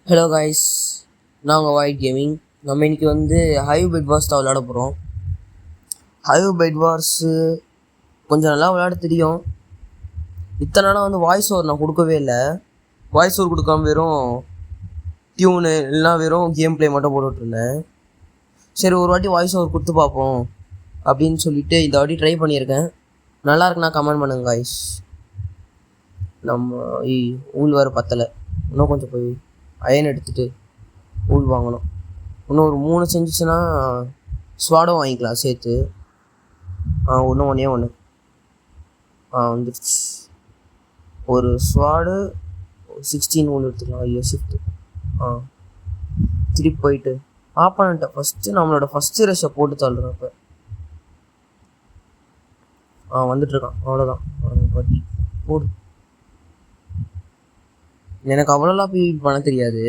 Hello guys, நாங்கள் white gaming. நம்ம இன்றைக்கி வந்து ஹைவ் பெட் வார்ஸ் தான் விளையாட போகிறோம். ஹைவ் பெட் வார்ஸு கொஞ்சம் நல்லா விளையாட தெரியும். இத்தனை நாளாக வந்து வாய்ஸ் ஓவர் நான் கொடுக்கவே இல்லை. வாய்ஸ் ஓவர் கொடுக்காம வெறும் டியூனு இல்லைனா வெறும் கேம் ப்ளே மட்டும் போட்டுட்ருந்தேன். சரி, ஒரு வாட்டி வாய்ஸ் ஓவர் கொடுத்து பார்ப்போம் அப்படின்னு சொல்லிட்டு இந்த வாட்டி ட்ரை பண்ணியிருக்கேன். நல்லா இருக்குன்னா கமெண்ட் பண்ணுங்க கைஸ். நம்ம ஊழ் வர பத்தலை, இன்னும் கொஞ்சம் போய் அயன் எடுத்துகிட்டு ஊழ் வாங்கணும். இன்னும் ஒரு 3 செஞ்சிச்சுன்னா ஸ்வாடும் வாங்கிக்கலாம் சேர்த்து. ஒன்றே ஒன்று வந்துடுச்சு. ஒரு ஸ்வாடு 16 ஊழ் எடுத்துக்கலாம். ஐயோ ஷிஃப்ட்டு. திருப்பி போயிட்டு ஆப்பனண்ட்டை ஃபஸ்ட்டு நம்மளோட ஃபஸ்ட்டு ரஷ்ஷை போட்டு தள்ளுறோம். இப்போ வந்துட்டுருக்கான். அவ்வளோதான் பட்டி போடு. எனக்கு அவ்வளோலாம் பிவிபி பண்ண தெரியாது.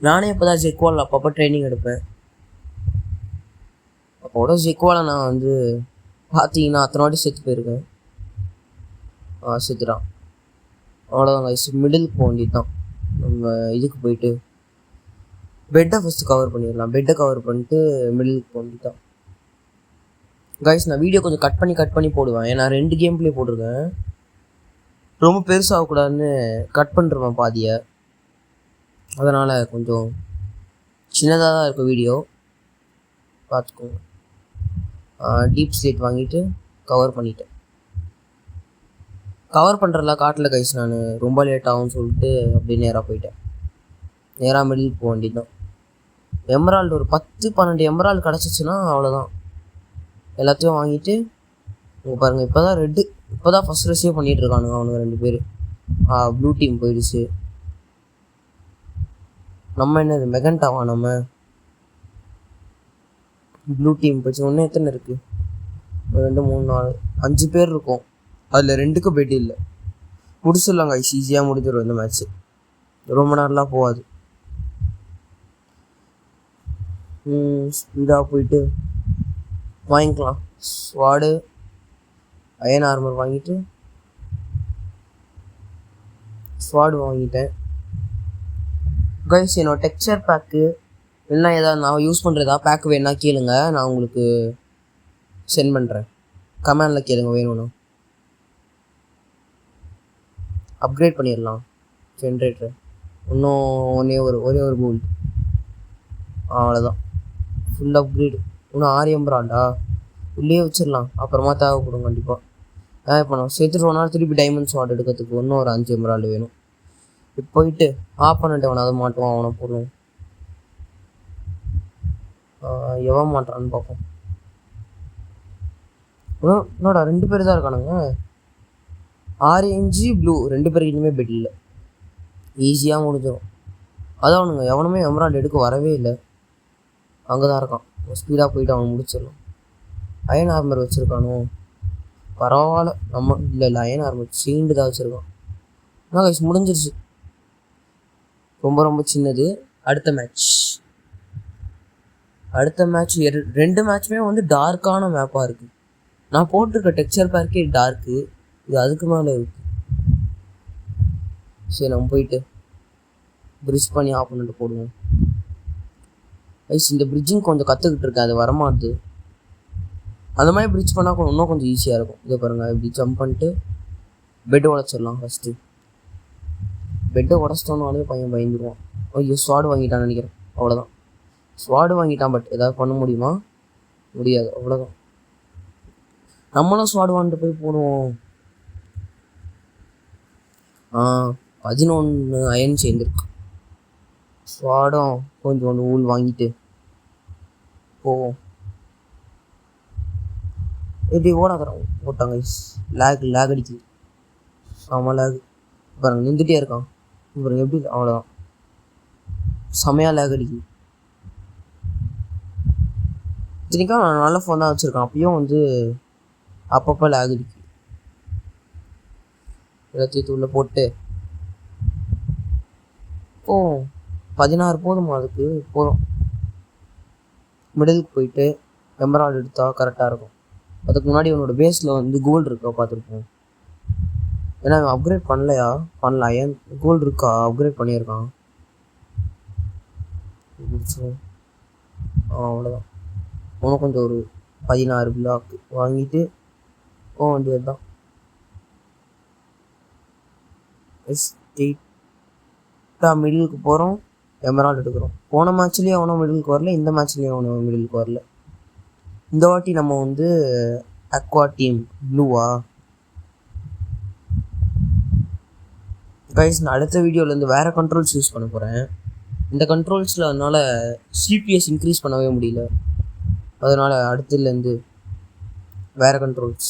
நானே இப்போ தான் ஜெக்வால் அப்பப்போ ட்ரைனிங் எடுப்பேன். அப்போட ஜெக்வாலை நான் வந்து பார்த்தீங்கன்னா அத்தனை வாட்டி செத்து போயிருக்கேன். செத்துட்டான். அவ்வளோதான் கைஸ். மிடில் போக வேண்டியது தான். நம்ம இதுக்கு போயிட்டு பெட்டை ஃபஸ்ட்டு கவர் பண்ணிடலாம். பெட்டை கவர் பண்ணிட்டு மிடிலுக்கு போக வேண்டியது தான் கைஸ். நான் வீடியோ கொஞ்சம் கட் பண்ணி போடுவேன். ஏன்னா 2 கேம் ப்ளே போட்டிருக்கேன். ரொம்ப பெருசாகக்கூடாதுன்னு கட் பண்ணிருவேன் பாதியை. அதனால் கொஞ்சம் சின்னதாக தான் இருக்கும் வீடியோ, பார்த்துக்கோங்க. டீப் ஸ்லேட் வாங்கிட்டு கவர் பண்ணிட்டேன். கவர் பண்ணுறலாம் காட்டில் கைஸ். நான் ரொம்ப லேட் ஆகும்னு சொல்லிட்டு அப்படியே நேராக போயிட்டேன். நேராக மிடில் போக வேண்டியது தான். எமரால்டு ஒரு 10-12 எமரால்டு கிடச்சிச்சின்னா அவ்வளோதான். எல்லாத்தையும் வாங்கிட்டு இங்கே பாருங்கள். இப்போ தான் ரெட்டு, இப்போ தான் ஃபஸ்ட் ரஷ்ஷே பண்ணிகிட்டு இருக்கானுங்க அவனுங்க 2 பேர். ப்ளூ டீம் போயிடுச்சு. நம்ம என்னது மெகண்டாவா? நம்ம ப்ளூ டீம் போயிடுச்சு. ஒன்று எத்தனை இருக்குது? 2 3 4 5 பேர் இருக்கும். அதில் 2க்கு பெட் இல்லை. முடிச்சிடலாம் கைஸ். ஈஸியாக முடிஞ்சிடும் இந்த மேட்ச்சு. ரொம்ப நேரம்லாம் போகாது. ஸ்பீடாக போயிட்டு வாங்கிக்கலாம். ஸ்வாடு அயன் ஆர்மர் வாங்கிட்டு ஸ்வாடு வாங்கிட்டேன் கைஸ். என்னோட டெக்ஸ்சர் பேக்கு இல்லைனா ஏதாவது நான் யூஸ் பண்ணுறதா பேக் வேணுன்னா கேளுங்க, நான் உங்களுக்கு சென்ட் பண்ணுறேன். கமெண்டில் கேளுங்க வேணும்னா. அப்கிரேட் பண்ணிடலாம் ஜென்ரேட்டர். இன்னும் ஒரே ஒரு கோல்டு. அவ்வளோதான், ஃபுல் அப்கிரேடு. இன்னும் 6 எம்பரால்டா உள்ளே வச்சிடலாம். அப்புறமா தேவைப்படும் கண்டிப்பாக. இப்போ நான் சேர்த்துட்டு ஒரு திருப்பி டைமண்ட் ஸ்வாட் எடுக்கிறதுக்கு இன்னும் ஒரு 5 எம்பரால்டு வேணும். இப்போ போயிட்டு ஆப்பனண்ட் அவனை மாட்டுவான். அவனை போடுவோம். எவன் மாட்டான்னு பார்ப்போம். என்னோட 2 பேர் தான் இருக்கானுங்க. ஆரஞ்சு ப்ளூ 2 பேருக்கு இனிமேல் பெட் இல்லை. ஈஸியாக முடிஞ்சிடும். அதான் அவனுங்க எவனுமே எமரால்டு எடுக்க வரவே இல்லை. அங்கே தான் இருக்கான். ஸ்பீடாக போயிட்டு அவனை முடிச்சிடலாம். அயன் ஆர்மர் வச்சுருக்கானோ? பரவாயில்ல. நம்ம இல்லை அயன் ஆர்மர் சீண்டு தான் வச்சுருக்கான். ஆனால் கைஸ் முடிஞ்சிருச்சு. ரொம்ப ரொம்ப சின்னது. அடுத்த மேட்ச் 2 மேட்ச்சுமே வந்து டார்க்கான மேப்பாக இருக்குது. நான் போட்டிருக்க டெக்ஸ்சர் பேக்கே டார்க்கு. இது அதுக்கு மேலே இருக்குது. சரி, நம்ம போயிட்டு பிரிட்ஜ் பண்ணி ஆஃப் பண்ணிட்டு போடுவோம். ஐஸ், இந்த பிரிட்ஜிங் கொஞ்சம் கற்றுக்கிட்டு இருக்கேன். அது வரமாட்டுது. அந்த மாதிரி பிரிட்ஜ் பண்ணால் இன்னும் கொஞ்சம் ஈஸியாக இருக்கும். இதை பாருங்கள், இப்படி ஜம்ப் பண்ணிட்டு பெட்டை உடச்சிடலாம். ஃபஸ்ட்டு பெட்டை உடச்சிட்டோன்னாலே பையன் பயந்துருவான். ஐயோ ஸ்வாடு வாங்கிட்டான்னு நினைக்கிறேன். அவ்வளோதான், ஸ்வாடு வாங்கிட்டான். பட் ஏதாவது பண்ண முடியுமா? முடியாது. அவ்வளோதான். நம்மளும் ஸ்வாடு வாங்கிட்டு போய் போடுவோம். 11 அயன் சேர்ந்துருக்கு. ஸ்வாடும் கொஞ்சம் ஊழ் வாங்கிட்டு போவோம். எப்படி ஓடாதான் போட்டாங்க. லேக் அடிக்குது. ஆமாம், லேக் பாருங்க. நின்றுட்டே இருக்கான் பாருங்க. எப்படி? அவ்வளோதான், செமையாக லேக் அடிக்குது. இத்தனைக்கும் நான் நல்ல ஃபோன் தான் வச்சுருக்கான். அப்பயும் வந்து அப்பப்போ லேக் அடிக்குது. எல்லாத்தையும் உள்ளே போட்டு போவோம். 16 போதுமா? அதுக்கு போதும். மிடிலுக்கு போயிட்டு எமரால்டு எடுத்தால் கரெக்டாக இருக்கும். அதுக்கு முன்னாடி அவனோட பேஸில் வந்து கோல்டு இருக்கா பார்த்துருப்போம். ஏன்னா அவன் அப்கிரேட் பண்ணலையா? பண்ணல. ஏன் கோல்டு இருக்கா? அப்கிரேட் பண்ணியிருக்கான். முடிச்சிடும். அவ்வளோதான். இன்னும் கொஞ்சம் ஒரு 16 பிளாக் வாங்கிட்டு போக வேண்டியது தான். ஸ்ட்ரெயிட்டாக மிடிலுக்கு போகிறோம், எமரால்டு எடுக்கிறோம். போன மேட்ச்லேயும் அவனும் மிடிலுக்கு வரல, இந்த மேட்ச்லேயும் அவனும் மிடிலுக்கு வரல. இந்த வாட்டி நம்ம வந்து அக்வா டீம் ப்ளூவா கைஸ். நான் அடுத்த வீடியோலேருந்து வேறு கண்ட்ரோல்ஸ் யூஸ் பண்ண போகிறேன். இந்த கண்ட்ரோல்ஸில் அதனால் சிபிஎஸ் இன்க்ரீஸ் பண்ணவே முடியல. அதனால் அடுத்ததுலேருந்து வேறு கண்ட்ரோல்ஸ்.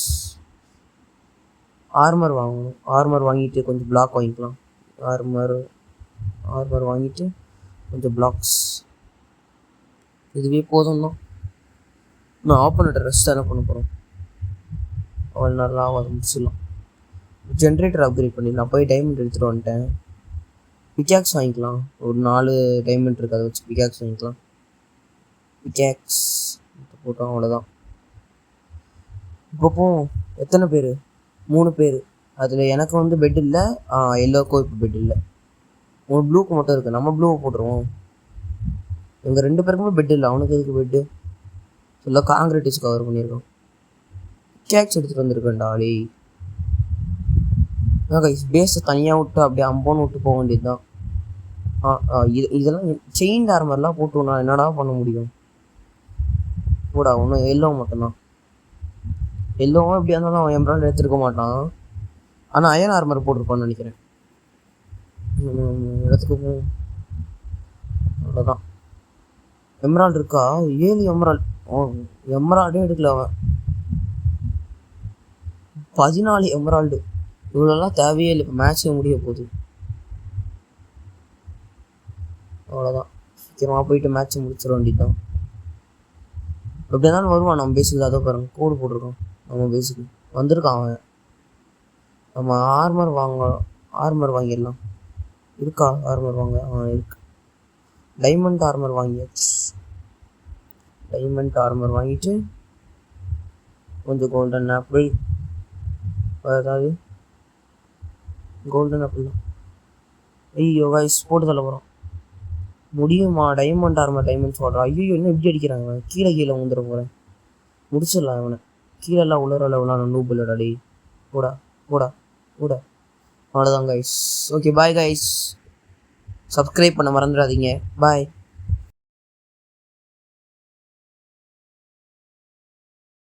ஆர்மர் வாங்கணும். ஆர்மர் வாங்கிட்டு கொஞ்சம் பிளாக் வாங்கிக்கலாம். ஆர்மர் வாங்கிட்டு கொஞ்சம் பிளாக்ஸ். இதுவே போதும் தான். நான் ஆப்போனட் ரெஸ்ட் தானே பண்ண போகிறோம். அவ்வளோ நல்லா அதை முடிச்சிடலாம். ஜென்ரேட்டர் அப்கிரேட் பண்ணிடலாம். போய் டைமண்ட் எடுத்துகிட்டு வந்துட்டேன். பிக்காக்ஸ் வாங்கிக்கலாம். ஒரு 4 டைமண்ட் இருக்குது, அதை வச்சு பிக்காக்ஸ் வாங்கிக்கலாம். பிக்காக்ஸ் போட்டோம், அவ்வளோதான். இப்போ எத்தனை பேர்? 3 பேர். அதில் எனக்கு வந்து பெட் இல்லை, எல்லோக்கோ இப்போ பெட் இல்லை. ஒரு ப்ளூக்கு மட்டும் இருக்குது. நம்ம ப்ளூவை போட்டுருவோம். எங்கள் 2 பேருக்குமே பெட் இல்லை. அவனுக்கு எதுக்கு பெட்டு? சொல்ல காங்கிரீட்டிஸ் கவர் பண்ணியிருக்கோம். பிக்காக்ஸ் எடுத்துகிட்டு வந்திருக்கேன்டா. ஆளி கைஸ், பேஸை தனியாக விட்டு அப்படியே அம்போன்னு விட்டு போக வேண்டியது தான். இதெல்லாம் செயின் ஆர்மர்லாம் போட்டு நான் என்னடா பண்ண முடியும்? கூட ஒன்றும் எல்லோ மட்டும்தான். எல்லோவும் எப்படியா இருந்தாலும் அவன் எம்ப்ராய்டரி எடுத்துருக்க மாட்டான். ஆனால் அயன் ஆர்மர் போட்டிருப்பான்னு நினைக்கிறேன். இடத்துக்கு அவ்வளோதான். எம்ராய்டு இருக்கா? 7 எம்ராய்டு. எம்ராய்டே எடுக்கல அவன். 14 எம்ராய்டு. இவ்வளோலாம் தேவையே இல்லை. இப்போ மேட்ச்சே முடிய போகுது. அவ்வளோதான். சீக்கிரமாக போயிட்டு மேட்ச்சை முடிச்சிட வேண்டியதுதான். எப்படி இருந்தாலும் வருவான் நம்ம பேஸுக்கு. அதை பாருங்க, கோடு போட்டிருக்கோம் நம்ம பேஸுக்கு. வந்திருக்கான் அவன். நம்ம ஆர்மர் வாங்கிடலாம். இருக்கா ஆர்மர் வாங்க? இருக்கு. டைமண்ட் ஆர்மர் வாங்கியாச்சு. டைமண்ட் ஆர்மர் வாங்கிட்டு கொஞ்சம் கோல்டன் ஆப்பிள். அதாவது கோல்டன் ஆப்பிள் தான். ஐயோ கைஸ், போட்டு தள்ள போகிறோம். முடியுமா? டைமண்ட் ஆர்மர் டைமண்ட் சொல்கிறான். ஐயோ, இன்னும் எப்படி அடிக்கிறாங்க? கீழே வந்துட போகிறேன். முடிச்சிடலாம் அவனை. கீழெல்லாம் உள்ள நூபு இல்லடாடி. கூட அவ்வளோதான் guys. Okay, bye guys. Subscribe பண்ண மறந்துடாதீங்க. பாய்.